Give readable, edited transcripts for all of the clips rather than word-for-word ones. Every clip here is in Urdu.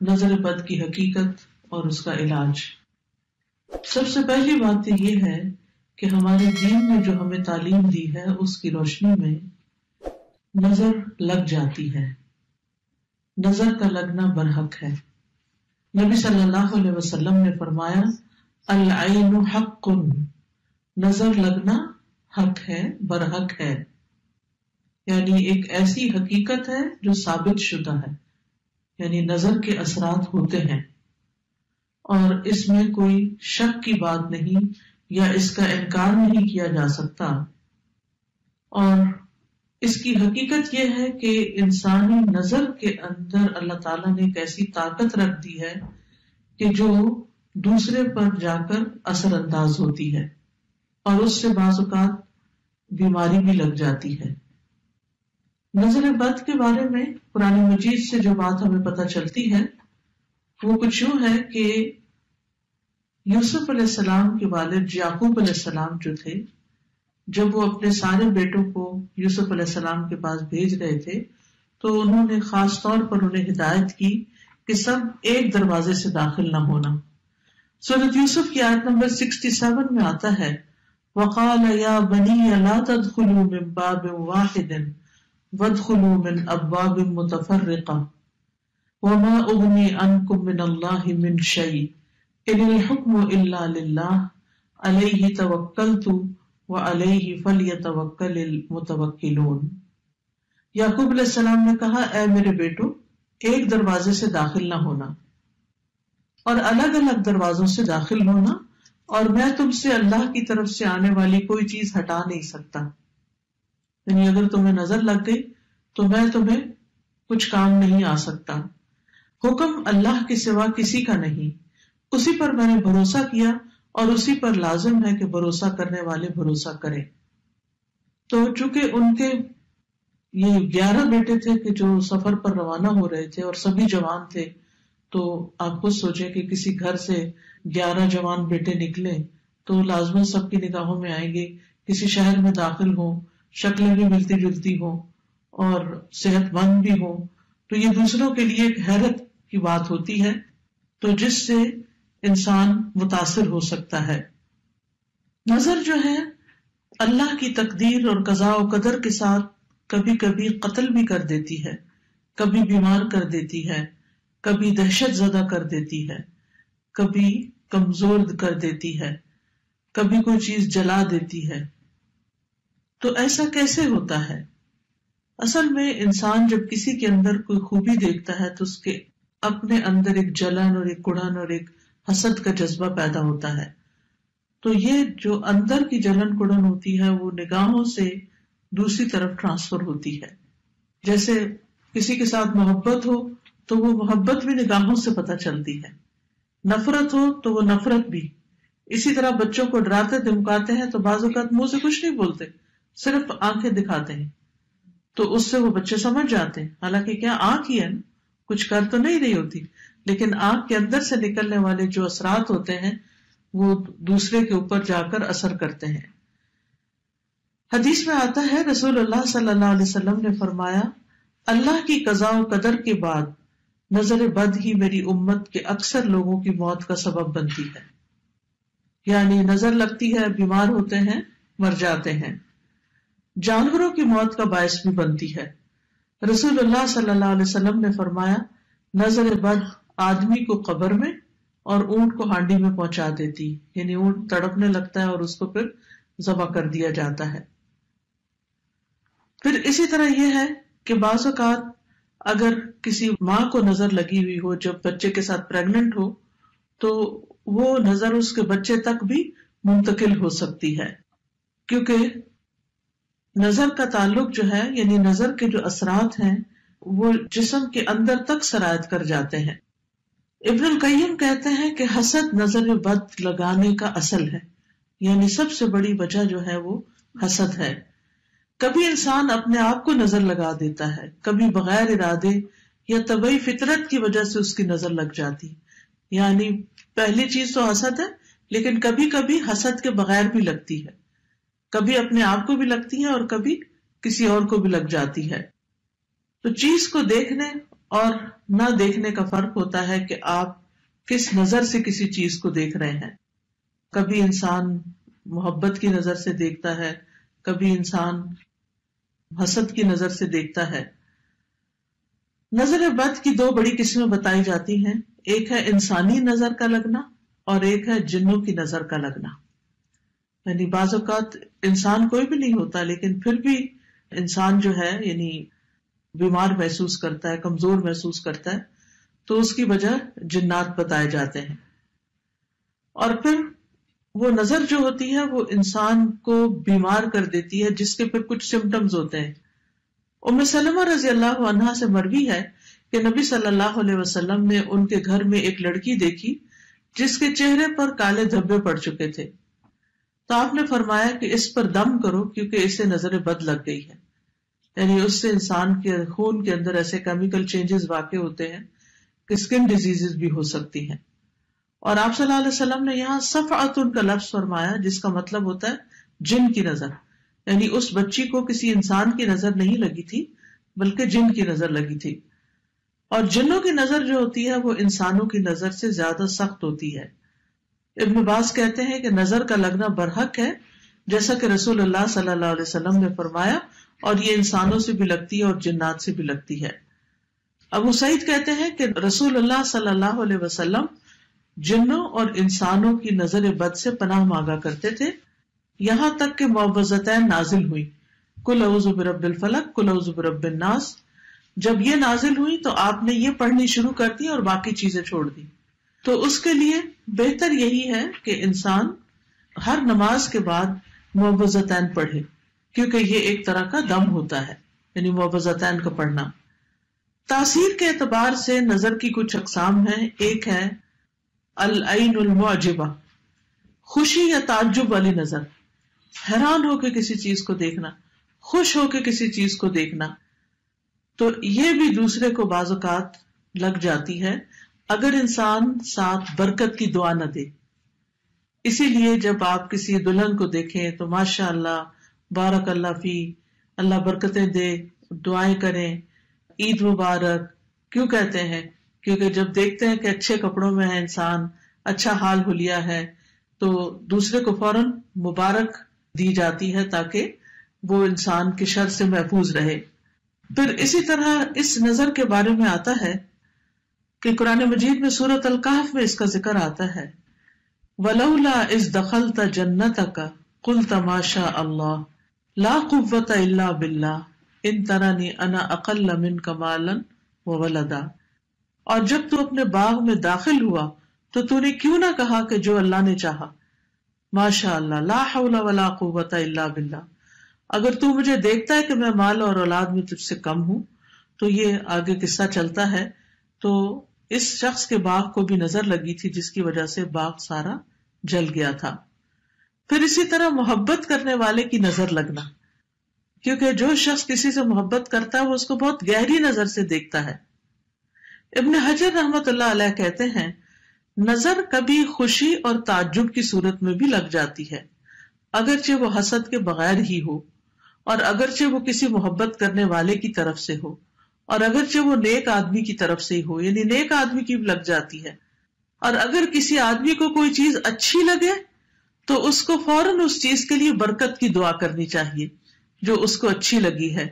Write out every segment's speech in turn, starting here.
نظر بد کی حقیقت اور اس کا علاج۔ سب سے پہلی بات تو یہ ہے کہ ہمارے دین نے جو ہمیں تعلیم دی ہے اس کی روشنی میں نظر لگ جاتی ہے، نظر کا لگنا برحق ہے۔ نبی صلی اللہ علیہ وسلم نے فرمایا العین حق، نظر لگنا حق ہے، برحق ہے، یعنی ایک ایسی حقیقت ہے جو ثابت شدہ ہے، یعنی نظر کے اثرات ہوتے ہیں اور اس میں کوئی شک کی بات نہیں یا اس کا انکار نہیں کیا جا سکتا۔ اور اس کی حقیقت یہ ہے کہ انسانی نظر کے اندر اللہ تعالیٰ نے ایک ایسی طاقت رکھ دی ہے کہ جو دوسرے پر جا کر اثر انداز ہوتی ہے اور اس سے بعض اوقات بیماری بھی لگ جاتی ہے۔ نظر بد کے بارے میں قرآن مجید سے جو بات ہمیں پتہ چلتی ہے وہ کچھ یوں ہے کہ یوسف علیہ السلام کے والد یعقوب علیہ السلام جو تھے، جب وہ اپنے سارے بیٹوں کو یوسف علیہ السلام کے پاس بھیج رہے تھے تو انہوں نے خاص طور پر انہیں ہدایت کی کہ سب ایک دروازے سے داخل نہ ہونا۔ سورۃ یوسف کی آیت نمبر 67 میں آتا ہے وَقَالَ يَا بَنِيَّ لَا تَدْخُلُوا مِن بَابٍ وَاحِدٍ وَادْخُلُوا مِنْ أَبْوَابٍ مُتَفَرِّقَةٍ وَمَا أُغْنِي عَنْكُم مِّنَ اللَّهِ مِن شَيْءٍ إِنِ الْحُكْمُ إِلَّا لِلَّهِ عَلَيْهِ تَوَكَّلْتُ وَعَلَيْهِ فَلْيَتَوَكَّلِ الْمُتَوَكِّلُونَ۔ یعقوب علیہ السلام نے کہا اے میرے بیٹو، ایک دروازے سے داخل نہ ہونا اور الگ الگ دروازوں سے داخل ہونا، اور میں تم سے اللہ کی طرف سے آنے والی کوئی چیز ہٹا نہیں سکتا، یعنی اگر تمہیں نظر لگ گئی تو میں تمہیں کچھ کام نہیں آ سکتا۔ حکم اللہ کے سوا کسی کا نہیں، اسی پر میں نے بھروسہ کیا اور اسی پر لازم ہے کہ بھروسہ کرنے والے بھروسہ کریں۔ تو چونکہ ان کے یہ 11 بیٹے تھے کہ جو سفر پر روانہ ہو رہے تھے اور سبھی جوان تھے، تو آپ خود سوچیں کہ کسی گھر سے 11 جوان بیٹے نکلے تو لازماً سب کی نگاہوں میں آئیں گے، کسی شہر میں داخل ہوں، شکلیں بھی ملتی جلتی ہوں اور صحت مند بھی ہوں، تو یہ دوسروں کے لیے ایک حیرت کی بات ہوتی ہے، تو جس سے انسان متاثر ہو سکتا ہے۔ نظر جو ہے اللہ کی تقدیر اور قضاء و قدر کے ساتھ کبھی کبھی قتل بھی کر دیتی ہے، کبھی بیمار کر دیتی ہے، کبھی دہشت زدہ کر دیتی ہے، کبھی کمزور کر دیتی ہے، کبھی کوئی چیز جلا دیتی ہے۔ تو ایسا کیسے ہوتا ہے؟ اصل میں انسان جب کسی کے اندر کوئی خوبی دیکھتا ہے تو اس کے اپنے اندر ایک جلن اور ایک کڑن اور ایک حسد کا جذبہ پیدا ہوتا ہے، تو یہ جو اندر کی جلن کڑن ہوتی ہے وہ نگاہوں سے دوسری طرف ٹرانسفر ہوتی ہے۔ جیسے کسی کے ساتھ محبت ہو تو وہ محبت بھی نگاہوں سے پتہ چلتی ہے، نفرت ہو تو وہ نفرت بھی۔ اسی طرح بچوں کو ڈراتے دھمکاتے ہیں تو بعض اوقات منہ سے کچھ نہیں بولتے، صرف آنکھیں دکھاتے ہیں، تو اس سے وہ بچے سمجھ جاتے ہیں، حالانکہ کیا آنکھ ہی ہے، کچھ کر تو نہیں رہی ہوتی، لیکن آنکھ کے اندر سے نکلنے والے جو اثرات ہوتے ہیں وہ دوسرے کے اوپر جا کر اثر کرتے ہیں۔ حدیث میں آتا ہے رسول اللہ صلی اللہ علیہ وسلم نے فرمایا اللہ کی قضاء و قدر کے بعد نظر بد ہی میری امت کے اکثر لوگوں کی موت کا سبب بنتی ہے، یعنی نظر لگتی ہے، بیمار ہوتے ہیں، مر جاتے ہیں، جانوروں کی موت کا باعث بھی بنتی ہے۔ رسول اللہ صلی اللہ علیہ وسلم نے فرمایا نظر بد آدمی کو قبر میں اور اونٹ کو ہانڈی میں پہنچا دیتی، یعنی اونٹ تڑپنے لگتا ہے اور اس کو پھر ذبح کر دیا جاتا ہے۔ پھر اسی طرح یہ ہے کہ بعض اوقات اگر کسی ماں کو نظر لگی ہوئی ہو جب بچے کے ساتھ پریگننٹ ہو تو وہ نظر اس کے بچے تک بھی منتقل ہو سکتی ہے، کیونکہ نظر کا تعلق جو ہے، یعنی نظر کے جو اثرات ہیں وہ جسم کے اندر تک سرایت کر جاتے ہیں۔ ابن القیم کہتے ہیں کہ حسد نظر بد لگانے کا اصل ہے، یعنی سب سے بڑی وجہ جو ہے وہ حسد ہے۔ کبھی انسان اپنے آپ کو نظر لگا دیتا ہے، کبھی بغیر ارادے یا طبعی فطرت کی وجہ سے اس کی نظر لگ جاتی، یعنی پہلی چیز تو حسد ہے، لیکن کبھی کبھی حسد کے بغیر بھی لگتی ہے، کبھی اپنے آپ کو بھی لگتی ہے اور کبھی کسی اور کو بھی لگ جاتی ہے۔ تو چیز کو دیکھنے اور نہ دیکھنے کا فرق ہوتا ہے کہ آپ کس نظر سے کسی چیز کو دیکھ رہے ہیں. کبھی انسان محبت کی نظر سے دیکھتا ہے، کبھی انسان حسد کی نظر سے دیکھتا ہے. نظر بد کی دو بڑی قسمیں بتائی جاتی ہیں، ایک ہے انسانی نظر کا لگنا اور ایک ہے جنوں کی نظر کا لگنا. یعنی بعض اوقات انسان کوئی بھی نہیں ہوتا لیکن پھر بھی انسان جو ہے یعنی بیمار محسوس کرتا ہے، کمزور محسوس کرتا ہے، تو اس کی وجہ جنات بتائے جاتے ہیں. اور پھر وہ نظر جو ہوتی ہے وہ انسان کو بیمار کر دیتی ہے، جس کے پھر کچھ سمٹمز ہوتے ہیں. ام سلمہ رضی اللہ عنہا سے مروی ہے کہ نبی صلی اللہ علیہ وسلم نے ان کے گھر میں ایک لڑکی دیکھی جس کے چہرے پر کالے دھبے پڑ چکے تھے. تو آپ نے فرمایا کہ اس پر دم کرو کیونکہ اسے نظر بد لگ گئی ہے. یعنی اس سے انسان کے خون کے اندر ایسے کیمیکل چینجز واقع ہوتے ہیں کہ اسکن ڈیزیزز بھی ہو سکتی ہیں. اور آپ صلی اللہ علیہ وسلم نے یہاں صفعۃ کا لفظ فرمایا جس کا مطلب ہوتا ہے جن کی نظر. یعنی اس بچی کو کسی انسان کی نظر نہیں لگی تھی بلکہ جن کی نظر لگی تھی. اور جنوں کی نظر جو ہوتی ہے وہ انسانوں کی نظر سے زیادہ سخت ہوتی ہے. ابن باز کہتے ہیں کہ نظر کا لگنا برحق ہے جیسا کہ رسول اللہ صلی اللہ علیہ وسلم نے فرمایا، اور یہ انسانوں سے بھی لگتی ہے اور جنات سے بھی لگتی ہے. ابو سعید کہتے ہیں کہ رسول اللہ صلی اللہ علیہ وسلم جنوں اور انسانوں کی نظر بد سے پناہ مانگا کرتے تھے، یہاں تک کہ معوذتین نازل ہوئی، قل اعوذ برب الفلق قل اعوذ برب الناس. جب یہ نازل ہوئی تو آپ نے یہ پڑھنی شروع کر دی اور باقی چیزیں چھوڑ دی. تو اس کے لیے بہتر یہی ہے کہ انسان ہر نماز کے بعد معوذتین پڑھے، کیونکہ یہ ایک طرح کا دم ہوتا ہے، یعنی معوذتین کا پڑھنا. تاثیر کے اعتبار سے نظر کی کچھ اقسام ہیں. ایک ہے العین المعجبہ، خوشی یا تعجب والی نظر، حیران ہو کے کسی چیز کو دیکھنا، خوش ہو کے کسی چیز کو دیکھنا. تو یہ بھی دوسرے کو بعض اوقات لگ جاتی ہے اگر انسان ساتھ برکت کی دعا نہ دے. اسی لیے جب آپ کسی دلہن کو دیکھیں تو ماشاء اللہ بارک اللہ فی، اللہ برکتیں دے، دعائیں کریں، عید مبارک. کیوں کہتے ہیں؟ کیونکہ جب دیکھتے ہیں کہ اچھے کپڑوں میں ہے انسان، اچھا حال حلیہ ہے، تو دوسرے کو فوراً مبارک دی جاتی ہے تاکہ وہ انسان کی شر سے محفوظ رہے. پھر اسی طرح اس نظر کے بارے میں آتا ہے کہ قرآن مجید میں سورۃ الکہف میں اس کا ذکر آتا ہے، وَلَوْلَا إِذْ دَخَلْتَ جَنَّتَكَ قُلْتَ مَا شَاءَ اللَّهُ لَا قُوَّةَ إِلَّا بِاللَّهِ إِن تَرَنِي أَنَا أَقَلَّ مِنْكَ مَالًا وَوَلَدًا. اور جب تو اپنے باغ میں داخل ہوا تو تو نے کیوں نہ کہا کہ جو اللہ نے چاہا، ماشاء اللہ لا حول ولا قوة الا باللہ. اگر تو مجھے دیکھتا ہے کہ میں مال اور اولاد میں تجھ سے کم ہوں. تو یہ آگے قصہ چلتا ہے. تو اس شخص کے باغ کو بھی نظر لگی تھی جس کی وجہ سے باغ سارا جل گیا تھا. پھر اسی طرح محبت کرنے والے کی نظر لگنا، کیونکہ جو شخص کسی سے محبت کرتا ہے وہ اس کو بہت گہری نظر سے دیکھتا ہے. ابن حجر رحمت اللہ علیہ کہتے ہیں نظر کبھی خوشی اور تعجب کی صورت میں بھی لگ جاتی ہے، اگرچہ وہ حسد کے بغیر ہی ہو، اور اگرچہ وہ کسی محبت کرنے والے کی طرف سے ہو، اور اگرچہ وہ نیک آدمی کی طرف سے ہی ہو، یعنی نیک آدمی کی بھی لگ جاتی ہے. اور اگر کسی آدمی کو کوئی چیز اچھی لگے تو اس کو فوراً اس چیز کے لیے برکت کی دعا کرنی چاہیے جو اس کو اچھی لگی ہے،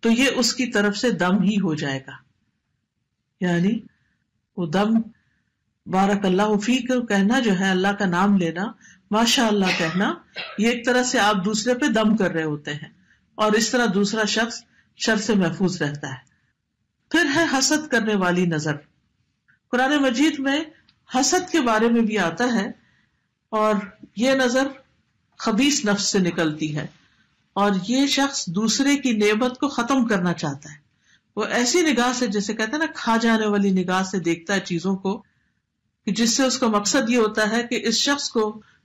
تو یہ اس کی طرف سے دم ہی ہو جائے گا. یعنی وہ دم بارک اللہ فیک کہنا جو ہے، اللہ کا نام لینا، ماشاء اللہ کہنا، یہ ایک طرح سے آپ دوسرے پہ دم کر رہے ہوتے ہیں، اور اس طرح دوسرا شخص شر سے محفوظ رہتا ہے. پھر ہے حسد کرنے والی نظر. قرآن مجید میں حسد کے بارے میں بھی آتا ہے، اور یہ نظر خبیث نفس سے نکلتی ہے، اور یہ شخص دوسرے کی نعمت کو ختم کرنا چاہتا ہے. وہ ایسی نگاہ سے، جیسے کہتے ہیں نا کھا جانے والی نگاہ سے دیکھتا ہے چیزوں کو، کہ جس سے اس کا مقصد یہ ہوتا ہے کہ اس شخص کو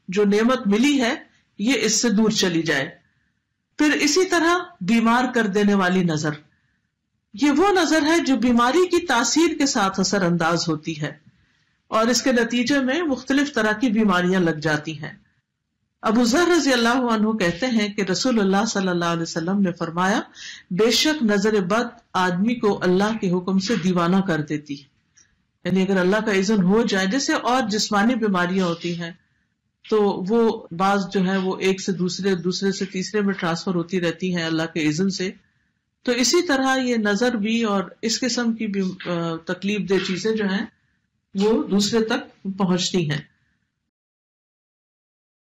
جو نعمت ملی ہے یہ اس سے دور چلی جائے. پھر اسی طرح بیمار کر دینے والی نظر، یہ وہ نظر ہے جو بیماری کی تاثیر کے ساتھ اثر انداز ہوتی ہے، اور اس کے نتیجے میں مختلف طرح کی بیماریاں لگ جاتی ہیں. ابو ذر رضی اللہ عنہ کہتے ہیں کہ رسول اللہ صلی اللہ علیہ وسلم نے فرمایا، بے شک نظر بد آدمی کو اللہ کے حکم سے دیوانہ کر دیتی، یعنی اگر اللہ کا اذن ہو جائے، جیسے اور جسمانی بیماریاں ہوتی ہیں تو وہ بعض جو ہے وہ ایک سے دوسرے سے تیسرے میں ٹرانسفر ہوتی رہتی ہیں اللہ کے اذن سے، تو اسی طرح یہ نظر بھی اور اس قسم کی بھی تکلیف دہ چیزیں جو ہیں وہ دوسرے تک پہنچتی ہیں.